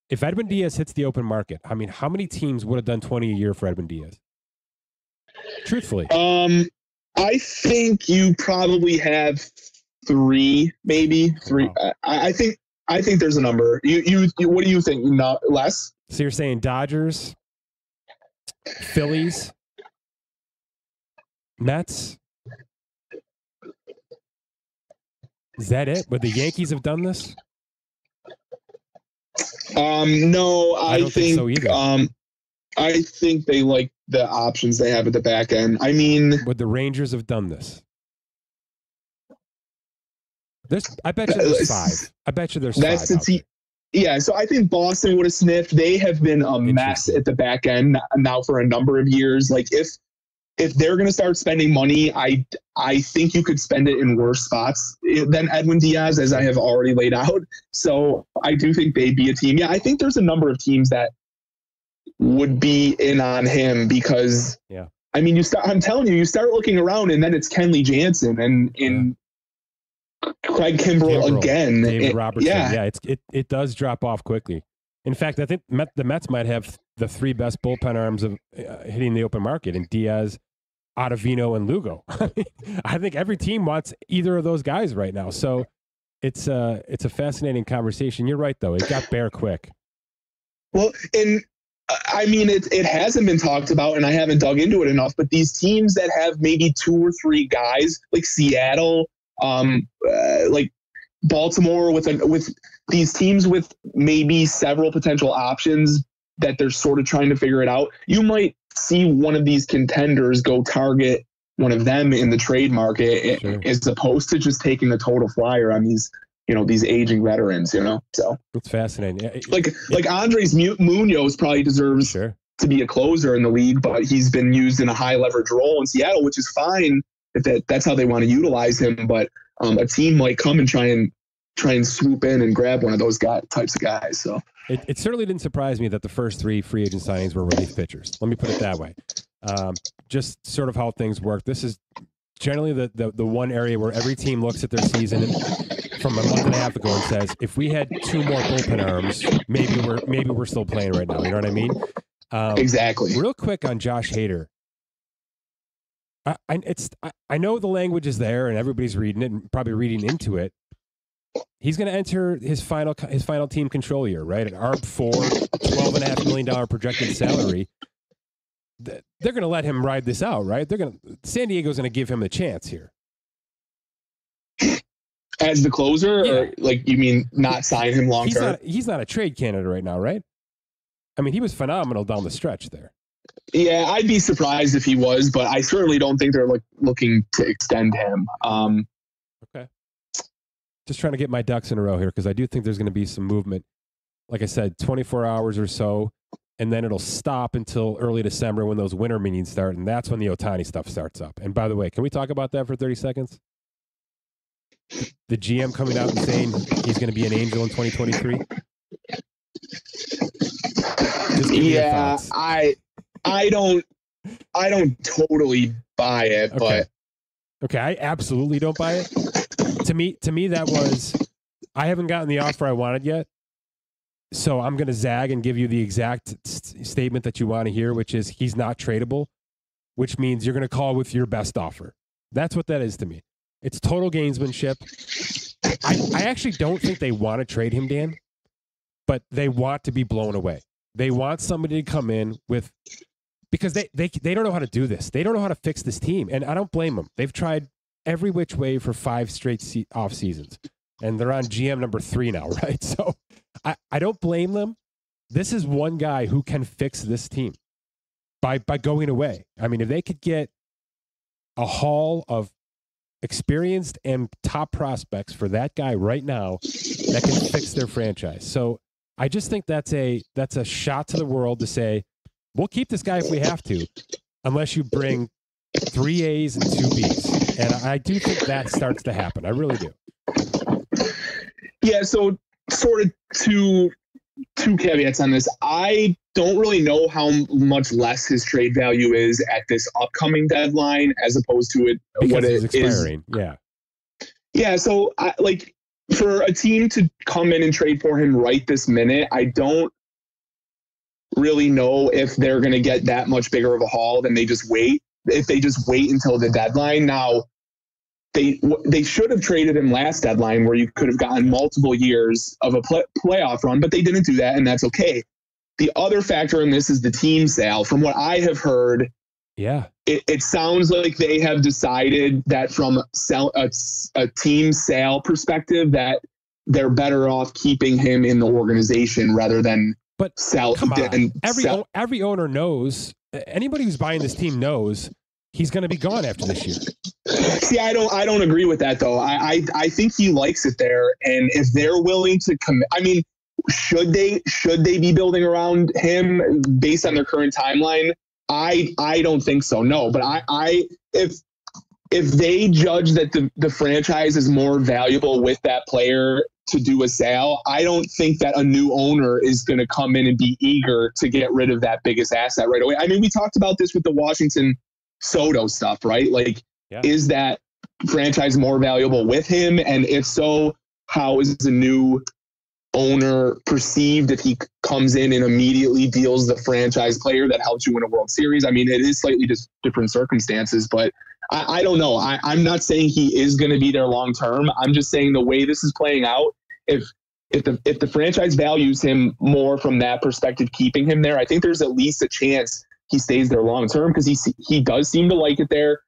If Edwin Diaz hits the open market, I mean, how many teams would have done 20 a year for Edwin Diaz? Truthfully. I think you probably have 3, maybe 3. Wow. I think there's a number. You what do you think? Not less? So you're saying Dodgers, Phillies, Mets? Is that it? Would the Yankees have done this? No, I don't think so either. I think they like the options they have at the back end. I mean, would the Rangers have done this? I bet you there's 5. I bet you there's 5. Yeah, so I think Boston would have sniffed. They have been a mess at the back end now for a number of years. Like if they're going to start spending money, I think you could spend it in worse spots than Edwin Diaz, as I have already laid out. So I do think they'd be a team. Yeah, I think there's a number of teams that would be in on him because, I mean, I'm telling you, you start looking around and then it's Kenley Jansen and Craig Kimbrell again. David Robertson. Yeah, it does drop off quickly. In fact, I think the Mets might have the 3 best bullpen arms of hitting the open market in Diaz, Ottavino, and Lugo. I think every team wants either of those guys right now. So it's a fascinating conversation. You're right, though. It got bare quick. Well, and I mean, it hasn't been talked about, and I haven't dug into it enough, but these teams that have maybe 2 or 3 guys, like Seattle, like Baltimore, with these teams with maybe several potential options that they're sort of trying to figure it out, you might see one of these contenders go target one of them in the trade market, as opposed to just taking the total flyer on these aging veterans, so it's fascinating. Like Andres Munoz probably deserves to be a closer in the league, but he's been used in a high leverage role in Seattle, which is fine if that's how they want to utilize him. But a team might come and try and swoop in and grab one of those types of guys. So it certainly didn't surprise me that the first 3 free agent signings were relief pitchers. Let me put it that way. Just sort of how things work. This is generally the one area where every team looks at their season from a month and a half ago and says, if we had 2 more bullpen arms, maybe we're still playing right now. You know what I mean? Exactly. Real quick on Josh Hader. I know the language is there and everybody's reading it and probably reading into it. He's going to enter his final team control year, right? An ARB4, $12.5 million projected salary. They're going to let him ride this out, right? San Diego's going to give him a chance here. As the closer, or like you mean not sign him long term? He's not a trade candidate right now, right? I mean, he was phenomenal down the stretch there. Yeah, I'd be surprised if he was, but I certainly don't think they're looking to extend him. Okay. Just trying to get my ducks in a row here because I do think there's going to be some movement. Like I said, 24 hours or so, and then it'll stop until early December when those winter meetings start, and that's when the Ohtani stuff starts up. And by the way, can we talk about that for 30 seconds? The GM coming out and saying he's going to be an Angel in 2023. Yeah, I don't totally buy it, but okay, I absolutely don't buy it. To me, that was, I haven't gotten the offer I wanted yet, so I'm going to zag and give you the exact statement that you want to hear, which is he's not tradable, which means you're going to call with your best offer. That's what that is to me. It's total gamesmanship. I actually don't think they want to trade him, Dan, but they want to be blown away. They want somebody to come in with, because they don't know how to do this. They don't know how to fix this team. And I don't blame them. They've tried every which way for 5 straight off seasons. And they're on GM number 3 now, right? So I don't blame them. This is one guy who can fix this team by going away. I mean, if they could get a haul of experienced and top prospects for that guy right now, that can fix their franchise. So I just think that's a shot to the world to say, we'll keep this guy if we have to, unless you bring 3 A's and 2 B's. And I do think that starts to happen. I really do. Yeah, so sort of two caveats on this. I don't really know how much less his trade value is at this upcoming deadline as opposed to what it expiring. is. Yeah. Yeah, so for a team to come in and trade for him right this minute, I don't really know if they're going to get that much bigger of a haul than they just wait. If they just wait until the deadline. Now, they should have traded him last deadline where you could have gotten multiple years of a playoff run, but they didn't do that, and that's okay. The other factor in this is the team sale. From what I have heard, it sounds like they have decided that from a team sale perspective that they're better off keeping him in the organization rather than sell. Come on. Every owner knows, anybody who's buying this team knows he's going to be gone after this year. See, I don't agree with that though. I think he likes it there, and if they're willing to commit, I mean, should they be building around him based on their current timeline? I don't think so. No, but if they judge that the franchise is more valuable with that player to do a sale, I don't think that a new owner is going to come in and be eager to get rid of that biggest asset right away. I mean, we talked about this with the Washington Soto stuff, right? Like, is that franchise more valuable with him? And if so, how is the new owner perceived if he comes in and immediately deals the franchise player that helps you win a World Series? I mean, it is slightly just different circumstances, but I don't know. I'm not saying he is going to be there long term. I'm just saying the way this is playing out, if the franchise values him more from that perspective, keeping him there, I think there's at least a chance he stays there long term, because he does seem to like it there.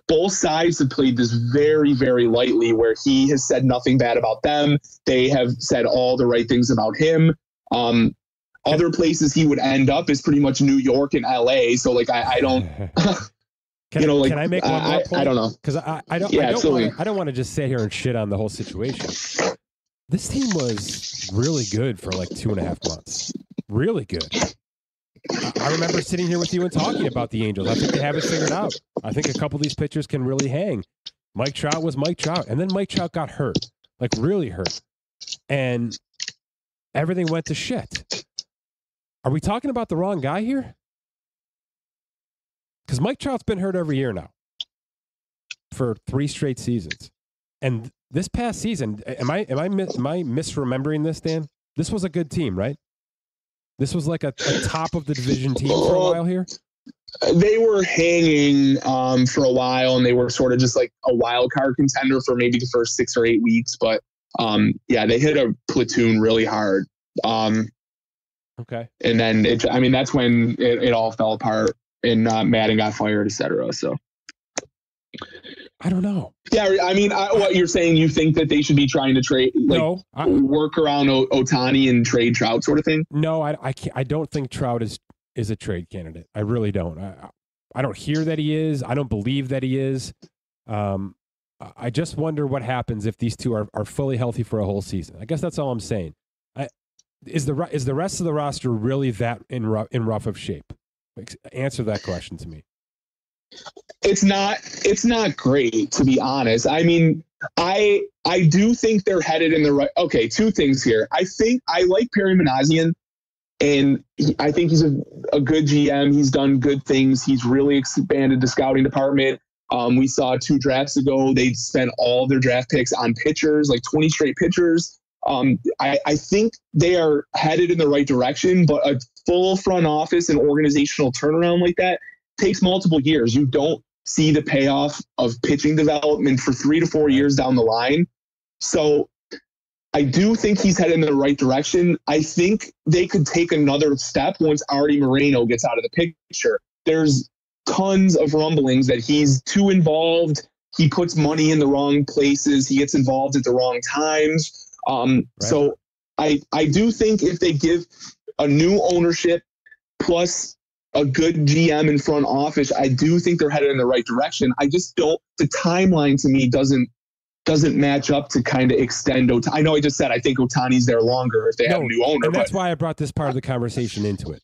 Both sides have played this very, very lightly, where he has said nothing bad about them. They have said all the right things about him. Other places he would end up is pretty much New York and LA. So like, I don't, can I make one more point? I don't know. Cause I don't want to just sit here and shit on the whole situation. This team was really good for like 2.5 months. Really good. I remember sitting here with you and talking about the Angels. I think they have it figured out. I think a couple of these pitchers can really hang. Mike Trout was Mike Trout. And then Mike Trout got hurt, like really hurt. And everything went to shit. Are we talking about the wrong guy here? Because Mike Trout's been hurt every year now for 3 straight seasons. And this past season, am I misremembering this, Dan? This was a good team, right? This was like a top of the division team for a while here. They were hanging for a while, and they were sort of just like a wild card contender for maybe the first 6 or 8 weeks. But they hit a platoon really hard. Okay. And then that's when it all fell apart, and Madden got fired, etc. So I don't know. Yeah, I mean, what you're saying, you think that they should be trying to trade, work around Ohtani and trade Trout sort of thing? No, I can't. I don't think Trout is a trade candidate. I really don't. I don't hear that he is. I don't believe that he is. I just wonder what happens if these two are fully healthy for a whole season. I guess that's all I'm saying. Is the rest of the roster really that in rough of shape? Answer that question to me. It's not great, to be honest. I mean, I do think they're headed in the right. Okay, 2 things here. I like Perry Manassian, and I think he's a good GM. He's done good things. He's really expanded the scouting department. We saw 2 drafts ago, they spent all their draft picks on pitchers, like 20 straight pitchers. I think they are headed in the right direction, but a full front office and organizational turnaround like that takes multiple years. You don't see the payoff of pitching development for 3 to 4 years down the line. So I do think he's headed in the right direction. I think they could take another step once Artie Moreno gets out of the picture. There's tons of rumblings that he's too involved. He puts money in the wrong places. He gets involved at the wrong times. So I do think if they give a new ownership plus a good GM in front office, I do think they're headed in the right direction. I just don't. The timeline to me doesn't match up to kind of extend Ohtani. I know I just said I think Ohtani's there longer if they have a new owner. And that's why I brought this part of the conversation into it.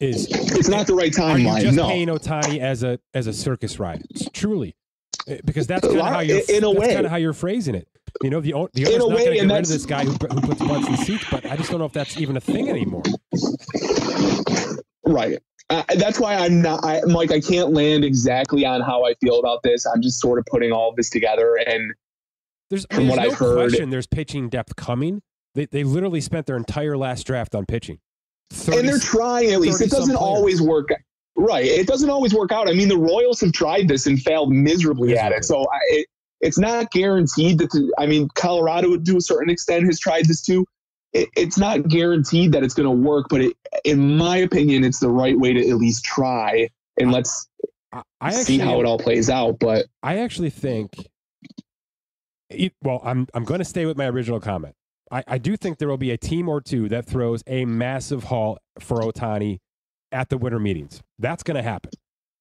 It's not the right timeline. Are you just paying Ohtani as a circus ride? Truly, because that's kind of how you're phrasing it. You know, the owner's not going to get rid of this guy who puts butts in seats, but I just don't know if that's even a thing anymore. Right. That's why I'm like, I can't land exactly on how I feel about this. I'm just sort of putting all of this together, and there's no question there's pitching depth coming. They literally spent their entire last draft on pitching. And they're trying at least. It doesn't always work. Right. It doesn't always work out. I mean, the Royals have tried this and failed miserably at it. So it's not guaranteed that Colorado, to a certain extent, has tried this too. It's not guaranteed that it's going to work, but in my opinion, it's the right way to at least try. And let's see how it all plays out. But I actually think, I'm going to stay with my original comment. I do think there will be a team or two that throws a massive haul for Ohtani at the winter meetings. That's going to happen.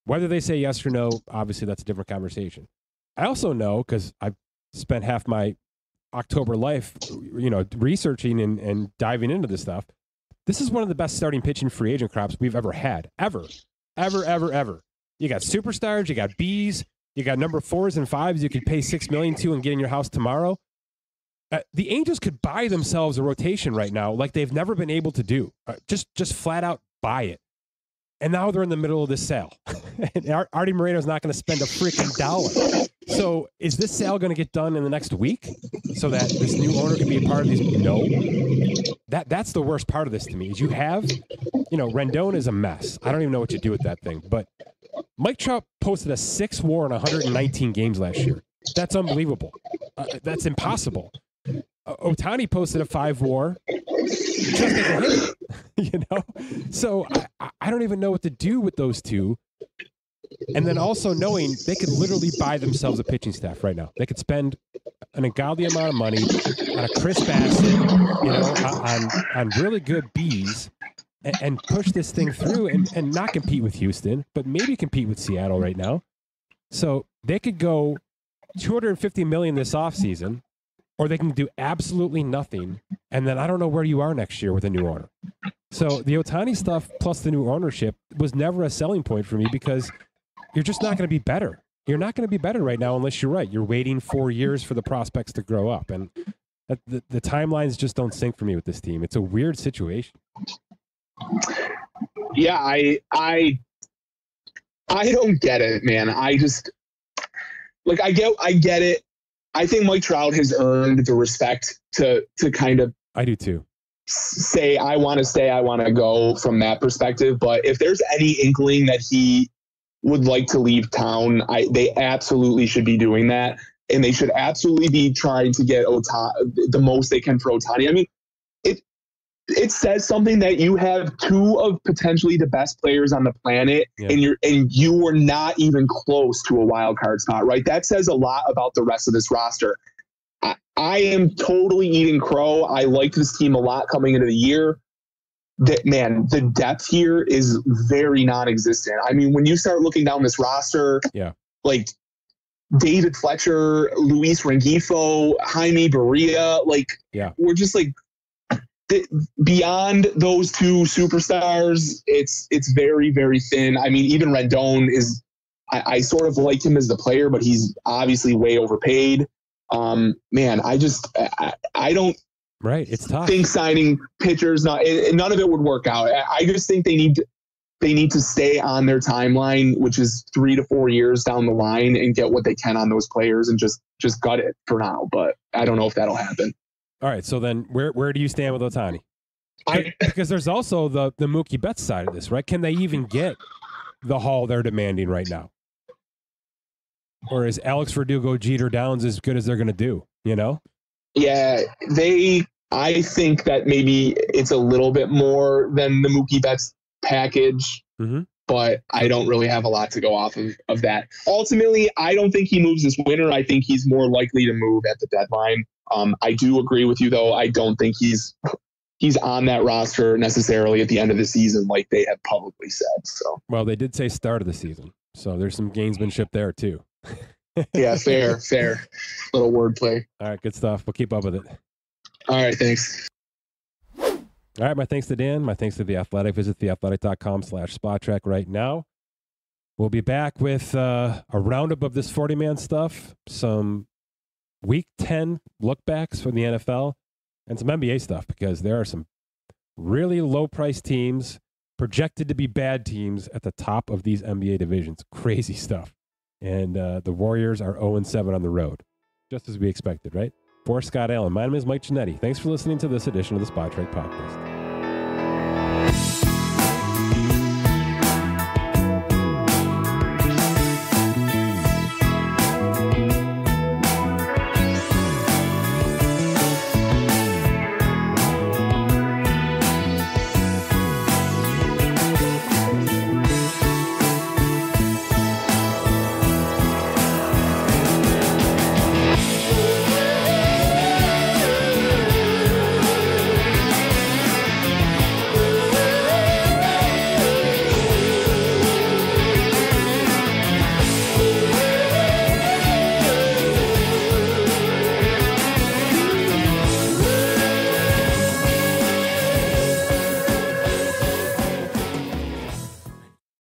Whether they say yes or no, obviously that's a different conversation. I also know, because I've spent half my October life, researching and diving into this stuff. This is one of the best starting pitching free agent crops we've ever had. Ever. You got superstars, you got Bs, you got number 4s and 5s you could pay $6 million to and get in your house tomorrow. The Angels could buy themselves a rotation right now like they've never been able to do. Just flat out buy it. And now they're in the middle of this sale. And Artie Moreno's not going to spend a freaking dollar. So is this sale going to get done in the next week so that this new owner can be a part of these? No. That's the worst part of this to me is you have, Rendon is a mess. I don't even know what you do with that thing. But Mike Trout posted a 6 WAR in 119 games last year. That's unbelievable. That's impossible. Ohtani posted a 5 WAR just as a hit, So I don't even know what to do with those two. And then also knowing they could literally buy themselves a pitching staff right now. They could spend an ungodly amount of money on a Chris Bassett, on really good Bs and push this thing through and not compete with Houston, but maybe compete with Seattle right now. So they could go $250 million this offseason, or they can do absolutely nothing. And then I don't know where you are next year with a new owner. So the Ohtani stuff plus the new ownership was never a selling point for me because you're just not going to be better. You're not going to be better right now unless you're right. You're waiting 4 years for the prospects to grow up. And the timelines just don't sync for me with this team. It's a weird situation. Yeah, I don't get it, man. I just I get it. I think Mike Trout has earned the respect to kind of. I do too. Say I want to stay, I want to go from that perspective. But if there's any inkling that he would like to leave town, they absolutely should be doing that, and they should absolutely be trying to get the most they can for Ohtani. I mean, it says something that you have two of potentially the best players on the planet, and you were not even close to a wild card spot, right? That says a lot about the rest of this roster. I am totally eating crow. I liked this team a lot coming into the year. The depth here is very non-existent. I mean, when you start looking down this roster, like David Fletcher, Luis Rengifo, Jaime Barria, we're just beyond those two superstars, it's very, very thin. I mean, even Rendon is, I sort of like him as the player, but he's obviously way overpaid. Man, I don't it's tough. think signing pitchers, none of it would work out. I just think they need to stay on their timeline, which is 3 to 4 years down the line, and get what they can on those players and just gut it for now. But I don't know if that'll happen. All right, so then where do you stand with Ohtani? Because there's also the Mookie Betts side of this, right? Can they even get the haul they're demanding right now? Or is Alex Verdugo, Jeter Downs as good as they're going to do, Yeah, I think that maybe it's a little bit more than the Mookie Betts package, but I don't really have a lot to go off of that. Ultimately, I don't think he moves this winter. I think he's more likely to move at the deadline. I do agree with you, though. I don't think he's on that roster necessarily at the end of the season like they have publicly said. So, well, they did say start of the season, so there's some gamesmanship there too. Yeah, fair. Little wordplay. All right, good stuff. We'll keep up with it. All right, thanks. All right, my thanks to Dan. My thanks to The Athletic. Visit theathletic.com/spottrack right now. We'll be back with a roundup of this 40-man stuff, some Week 10 look-backs from the NFL, and some NBA stuff, because there are some really low-priced teams projected to be bad teams at the top of these NBA divisions. Crazy stuff. And the Warriors are 0-7 on the road, just as we expected, right? For Scott Allen, my name is Mike Ginnitti. Thanks for listening to this edition of the Spot Track Podcast.